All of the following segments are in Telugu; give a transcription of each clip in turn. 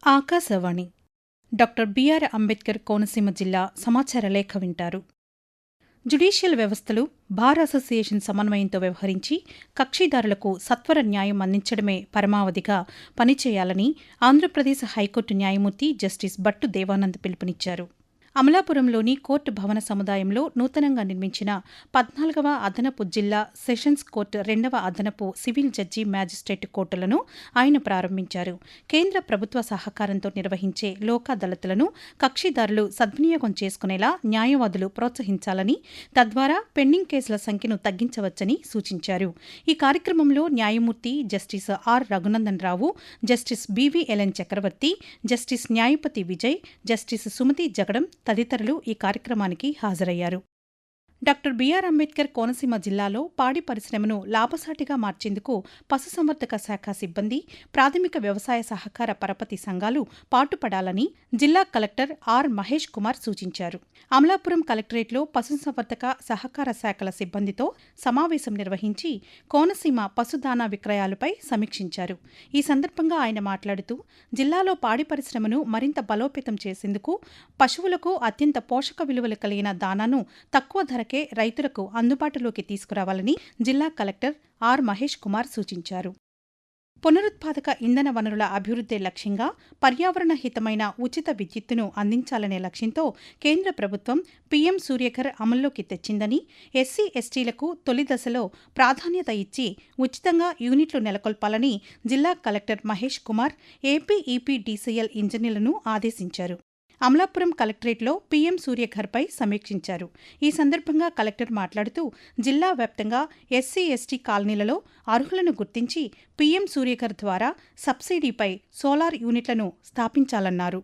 ఆకాశవాణి డాక్టర్ బిఆర్ అంబేద్కర్ కోనసీమ జిల్లా సమాచార లేఖ వింటారు. జ్యుడీషియల్ వ్యవస్థలు బార్ అసోసియేషన్ సమన్వయంతో వ్యవహరించి కక్షిదారులకు సత్వర న్యాయం అందించడమే పరమావధిగా పనిచేయాలని ఆంధ్రప్రదేశ్ హైకోర్టు న్యాయమూర్తి జస్టిస్ భట్టు దేవానంద్ పిలుపునిచ్చారు. అమలాపురంలోని కోర్టు భవన సముదాయంలో నూతనంగా నిర్మించిన 14వ అదనపు జిల్లా సెషన్స్ కోర్టు 2వ అదనపు సివిల్ జడ్జి మ్యాజిస్ట్రేట్ కోర్టులను ఆయన ప్రారంభించారు. కేంద్ర ప్రభుత్వ సహకారంతో నిర్వహించే లోక్ అదాలత్లను కక్షిదారులు సద్వినియోగం చేసుకునేలా న్యాయవాదులు ప్రోత్సహించాలని, తద్వారా పెండింగ్ కేసుల సంఖ్యను తగ్గించవచ్చని సూచించారు. ఈ కార్యక్రమంలో న్యాయమూర్తి justice R Raghunandan Rao, justice బివిఎల్ఎన్ చక్రవర్తి, జస్టిస్ న్యాయపతి విజయ్, జస్టిస్ సుమతి జగడం తదితరులు ఈ కార్యక్రమానికి హాజరయ్యారు. డాక్టర్ బిఆర్ అంబేద్కర్ కోనసీమ జిల్లాలో పాడి పరిశ్రమను లాభసాటిగా మార్చేందుకు పశుసంవర్ధక శాఖ సిబ్బంది, ప్రాథమిక వ్యవసాయ సహకార పరపతి సంఘాలు పాటుపడాలని జిల్లా కలెక్టర్ ఆర్ మహేష్ కుమార్ సూచించారు. అమలాపురం కలెక్టరేట్లో పశుసంవర్ధక సహకార శాఖల సిబ్బందితో సమావేశం నిర్వహించి కోనసీమ పశుదానా విక్రయాలపై సమీక్షించారు. ఈ సందర్భంగా ఆయన మాట్లాడుతూ, జిల్లాలో పాడి పరిశ్రమను మరింత బలోపేతం చేసేందుకు పశువులకు అత్యంత పోషక విలువలు కలిగిన దానాను తక్కువ ధరకే రైతులకు అందుబాటులోకి తీసుకురావాలని జిల్లా కలెక్టర్ ఆర్ మహేష్ కుమార్ సూచించారు. పునరుత్పాదక ఇంధన వనరుల అభివృద్ధి లక్ష్యంగా పర్యావరణ హితమైన ఉచిత విద్యుత్తును అందించాలనే లక్ష్యంతో కేంద్ర ప్రభుత్వం పీఎం సూర్యఘర్ అమల్లోకి తెచ్చిందని, ఎస్సీ ఎస్టీలకు తొలి దశలో ప్రాధాన్యత ఇచ్చి ఉచితంగా యూనిట్లు నెలకొల్పాలని జిల్లా కలెక్టర్ మహేష్ కుమార్ ఏపీఈపీడీసీఎల్ ఇంజనీర్లను ఆదేశించారు. అమలాపురం కలెక్టరేట్లో పీఎం సూర్యఘర్పై సమీక్షించారు. ఈ సందర్భంగా కలెక్టర్ మాట్లాడుతూ, జిల్లా వ్యాప్తంగా ఎస్సీ ఎస్టీ కాలనీలలో అర్హులను గుర్తించి పీఎం సూర్యఘర్ ద్వారా సబ్సిడీపై సోలార్ యూనిట్లను స్థాపించాలన్నారు.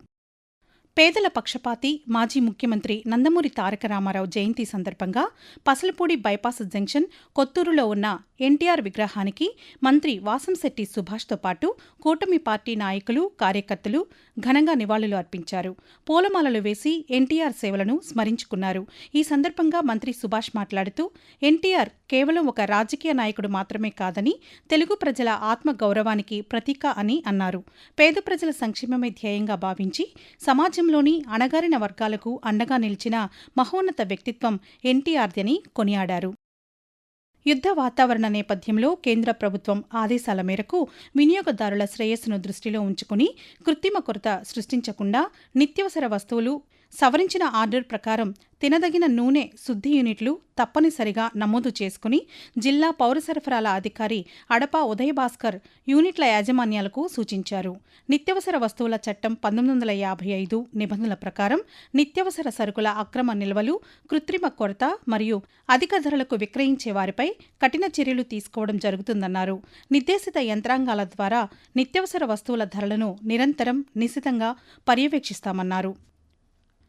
పేదల పక్షపాతి మాజీ ముఖ్యమంత్రి నందమూరి తారక రామారావు జయంతి సందర్భంగా పసలపూడి బైపాస్ జంక్షన్ కొత్తూరులో ఉన్న ఎన్టీఆర్ విగ్రహానికి మంత్రి వాసంశెట్టి సుభాష్తో పాటు కూటమి పార్టీ నాయకులు, కార్యకర్తలు ఘనంగా నివాళులు అర్పించారు. పూలమాలలు వేసి ఎన్టీఆర్ సేవలను స్మరించుకున్నారు. ఈ సందర్భంగా మంత్రి సుభాష్ మాట్లాడుతూ, ఎన్టీఆర్ కేవలం ఒక రాజకీయ నాయకుడు మాత్రమే కాదని, తెలుగు ప్రజల ఆత్మగౌరవానికి ప్రతీక అని అన్నారు. పేద ప్రజల సంక్షేమమే ధ్యేయంగా భావించి సమాజంలోని అణగారిన వర్గాలకు అండగా నిలిచిన మహోన్నత వ్యక్తిత్వం ఎన్టీఆర్దని కొనియాడారు. యుద్ధ వాతావరణ నేపథ్యంలో కేంద్ర ప్రభుత్వం ఆదేశాల మేరకు వినియోగదారుల శ్రేయస్సును దృష్టిలో ఉంచుకుని కృత్రిమ కొరత సృష్టించకుండా నిత్యవసర వస్తువులు సవరించిన ఆర్డర్ ప్రకారం తినదగిన నూనె శుద్ధి యూనిట్లు తప్పనిసరిగా నమోదు చేసుకుని జిల్లా పౌర సరఫరాల అధికారి అడపా ఉదయభాస్కర్ యూనిట్ల యాజమాన్యాలకు సూచించారు. నిత్యవసర వస్తువుల చట్టం 1955 నిబంధనల ప్రకారం నిత్యవసర సరుకుల అక్రమ నిల్వలు, కృత్రిమ కొరత మరియు అధిక ధరలకు విక్రయించే వారిపై కఠిన చర్యలు తీసుకోవడం జరుగుతుందన్నారు. నిర్దేశిత యంత్రాంగాల ద్వారా నిత్యవసర వస్తువుల ధరలను నిరంతరం నిశితంగా పర్యవేక్షిస్తామన్నారు.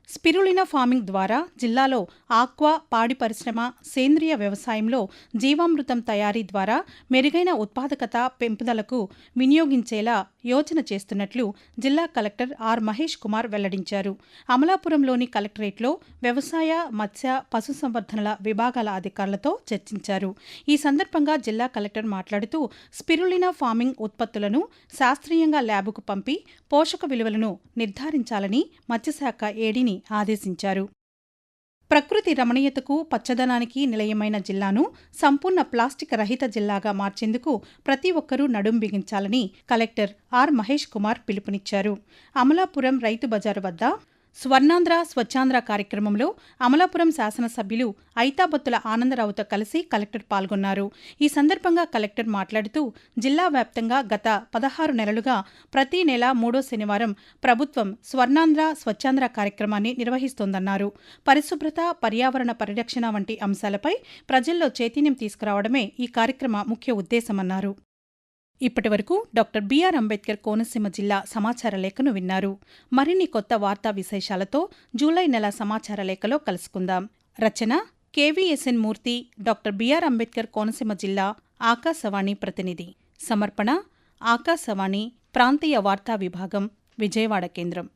స్పిరులినా ఫార్మింగ్ ద్వారా జిల్లాలో ఆక్వా, పాడి పరిశ్రమ, సేంద్రియ వ్యవసాయంలో జీవామృతం తయారీ ద్వారా మెరుగైన ఉత్పాదకత పెంపుదలకు వినియోగించేలా యోచన చేస్తున్నట్లు జిల్లా కలెక్టర్ ఆర్ మహేష్ కుమార్ వెల్లడించారు. అమలాపురంలోని కలెక్టరేట్లో వ్యవసాయ, మత్స్య, పశుసంవర్ధనల విభాగాల అధికారులతో చర్చించారు. ఈ సందర్భంగా జిల్లా కలెక్టర్ మాట్లాడుతూ, స్పిరులినా ఫార్మింగ్ ఉత్పత్తులను శాస్త్రీయంగా ల్యాబుకు పంపి పోషక విలువలను నిర్ధారించాలని మత్స్యశాఖ ఏడీని ఆదేశించారు. ప్రకృతి రమణీయతకు, పచ్చదనానికి నిలయమైన జిల్లాను సంపూర్ణ ప్లాస్టిక్ రహిత జిల్లాగా మార్చేందుకు ప్రతి ఒక్కరూ నడుం బిగించాలని కలెక్టర్ ఆర్ మహేష్ కుమార్ పిలుపునిచ్చారు. అమలాపురం రైతు బజారు వద్ద స్వర్ణాంధ్ర స్వచ్ఛాంధ్ర కార్యక్రమంలో అమలాపురం శాసనసభ్యులు ఐతాబత్తుల ఆనందరావుతో కలిసి కలెక్టర్ పాల్గొన్నారు. ఈ సందర్భంగా కలెక్టర్ మాట్లాడుతూ, జిల్లా వ్యాప్తంగా గత 16 నెలలుగా ప్రతి నెల 3వ శనివారం ప్రభుత్వం స్వర్ణాంధ్ర స్వచ్ఛాంధ్ర కార్యక్రమాన్ని నిర్వహిస్తోందన్నారు. పరిశుభ్రత, పర్యావరణ పరిరక్షణ వంటి అంశాలపై ప్రజల్లో చైతన్యం తీసుకురావడమే ఈ కార్యక్రమ ముఖ్య ఉద్దేశమన్నారు. ఇప్పటివరకు డాక్టర్ బిఆర్ అంబేద్కర్ కోనసీమ జిల్లా సమాచార లేఖను విన్నారు. మరిన్ని కొత్త వార్తా విశేషాలతో జూలై నెల సమాచార లేఖలో కలుసుకుందాం. రచన కేవీఎస్ఎన్ మూర్తి, డాక్టర్ బిఆర్ అంబేద్కర్ కోనసీమ జిల్లా ఆకాశవాణి ప్రతినిధి. సమర్పణ ఆకాశవాణి ప్రాంతీయ వార్తా విభాగం, విజయవాడ కేంద్రం.